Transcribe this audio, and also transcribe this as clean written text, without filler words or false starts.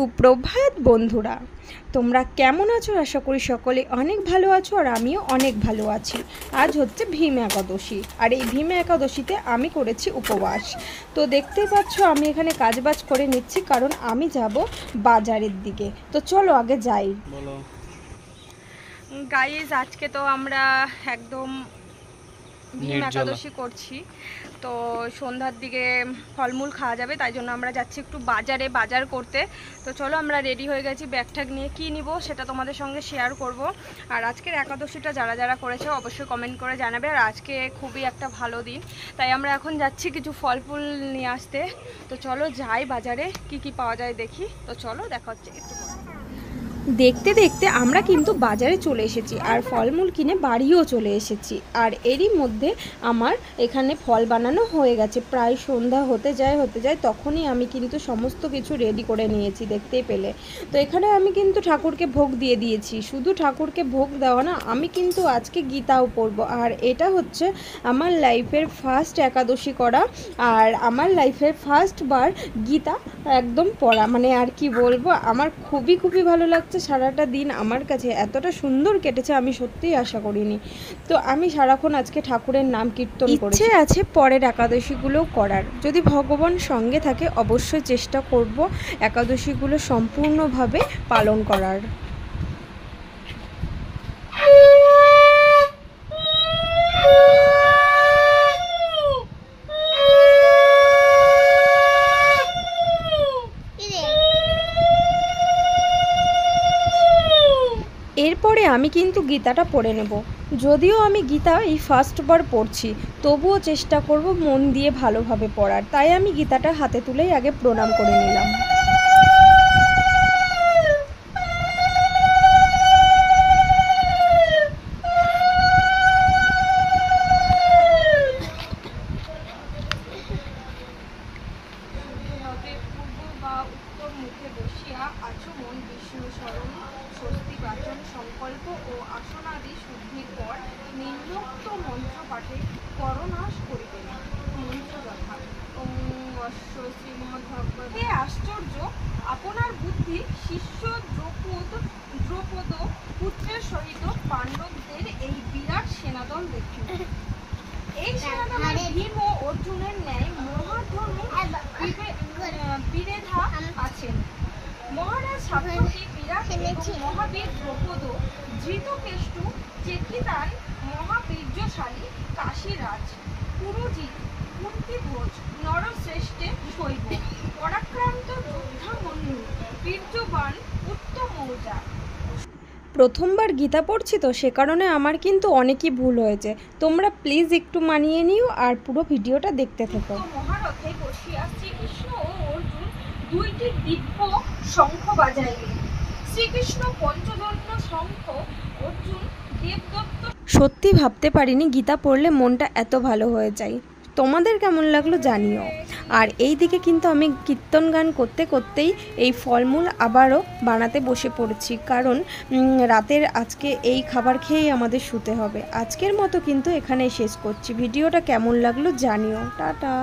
সুপ্রভাত বন্ধুরা, তোমরা কেমন আছো? আশা করি সকলে অনেক ভালো আছো আর আমিও অনেক ভালো আছি। আজ হচ্ছে ভীম একাদশী, আর এই ভীম একাদশীতে আমি করেছি উপবাস। তো দেখতেই পাচ্ছ আমি এখানে কাজবাজ করে নিচ্ছি, কারণ আমি যাব বাজারের দিকে। তো চলো আগে যাই। গাইজ, আজকে তো আমরা একদম ভীম একাদশী করছি, তো সন্ধ্যার দিকে ফলমূল খাওয়া যাবে, তাই জন্য আমরা যাচ্ছি একটু বাজার করতে। তো চলো, আমরা রেডি হয়ে গেছি, ব্যাগ ট্যাগ নিয়ে কী নিব সেটা তোমাদের সঙ্গে শেয়ার করব। আর আজকের একাদশীটা যারা যারা করেছে অবশ্যই কমেন্ট করে জানাবে। আর আজকে খুবই একটা ভালো দিন, তাই আমরা এখন যাচ্ছি কিছু ফল ফুল নিয়ে আসতে। তো চলো যাই বাজারে, কি কি পাওয়া যায় দেখি। তো চলো দেখা হচ্ছে একটু। দেখতে দেখতে আমরা কিন্তু বাজারে চলে এসেছি আর ফলমূল কিনে বাড়িও চলে এসেছি। আর এরই মধ্যে আমার এখানে ফল বানানো হয়ে গেছে, প্রায় সন্ধ্যা হতে যায় তখনই আমি কিন্তু সমস্ত কিছু রেডি করে নিয়েছি, দেখতেই পেলে। তো এখানে আমি কিন্তু ঠাকুরকে ভোগ দিয়ে দিয়েছি। শুধু ঠাকুরকে ভোগ দেওয়া না, আমি কিন্তু আজকে গীতাও পড়ব। আর এটা হচ্ছে আমার লাইফের ফার্স্ট একাদশী করা, আর আমার লাইফের ফার্স্টবার গীতা একদম পড়া। মানে আর কি বলবো, আমার খুবই ভালো লাগছে। সারাটা দিন আমার কাছে এতটা সুন্দর কেটেছে আমি সত্যিই আশা করিনি। তো আমি সারাক্ষণ আজকে ঠাকুরের নাম কীর্তন করেছি। ইচ্ছে আছে পরের একাদশীগুলো করার, যদি ভগবান সঙ্গে থাকে অবশ্যই চেষ্টা করব একাদশীগুলো সম্পূর্ণভাবে পালন করার। এরপরে আমি কিন্তু গীতাটা পড়ে নেব। যদিও আমি গীতা এই ফার্স্টবার পড়ছি, তবুও চেষ্টা করব মন দিয়ে ভালোভাবে পড়ার। তাই আমি গীতাটা হাতে তুলেই আগে প্রণাম করে নিলাম। সংকল্প ও আসনাদি শুদ্ধির পর নিম্নোক্ত মন্ত্র পাঠে করনাশ করিবেন। মন্ত্র যথা শ্রীমদ্ভগবৎ। হে আশ্চর্য, আপনার বুদ্ধি শিষ্য দ্রৌপদ পুত্রের সহিত পাণ্ডবদের এই বিরাট সেনাদল দেখুন। এই সেনাদলে ভীম ও অর্জুনের ন্যায় মহাধর্ম বিরেধা আছেন। মহারাজ সাত্যকী, বিরাট এবং মহাবীর দ্রৌপদ, ধৃতকেষ্টু, চেকিতান, মহাবীর্যশালী কাশীরাজ, পুরুজিৎ, কুন্তিভোজ, নরশ্রেষ্ঠে শৈব, পরাক্রান্ত যোদ্ধামন্যু, বীর্যবান, উত্তম মৌজা। প্রথমবার গীতা পড়ছি তো সে কারণে আমার কিন্তু অনেকই ভুল হয়েছে। তোমরা প্লিজ একটু মানিয়ে নিও আর পুরো ভিডিওটা দেখতে থেকো। মহারথে বসিয়া শ্রীকৃষ্ণ ও অর্জুন দুইটি দিব্য শঙ্খ বাজাইলেন। শ্রীকৃষ্ণ পঞ্চজন্য শঙ্খ, অর্জুন দেবদত্ত। সত্যি ভাবতে পারিনি গীতা পড়লে মনটা এত ভালো হয়ে যায়। তোমাদের কেমন লাগলো জানিও। আর এই দিকে কিন্তু আমি কীর্তন গান করতে করতেই এই ফলমূল আবারও বানাতে বসে পড়েছি, কারণ রাতের আজকে এই খাবার খেয়েই আমাদের শুতে হবে। আজকের মতো কিন্তু এখানেই শেষ করছি। ভিডিওটা কেমন লাগলো জানিও। টাটা।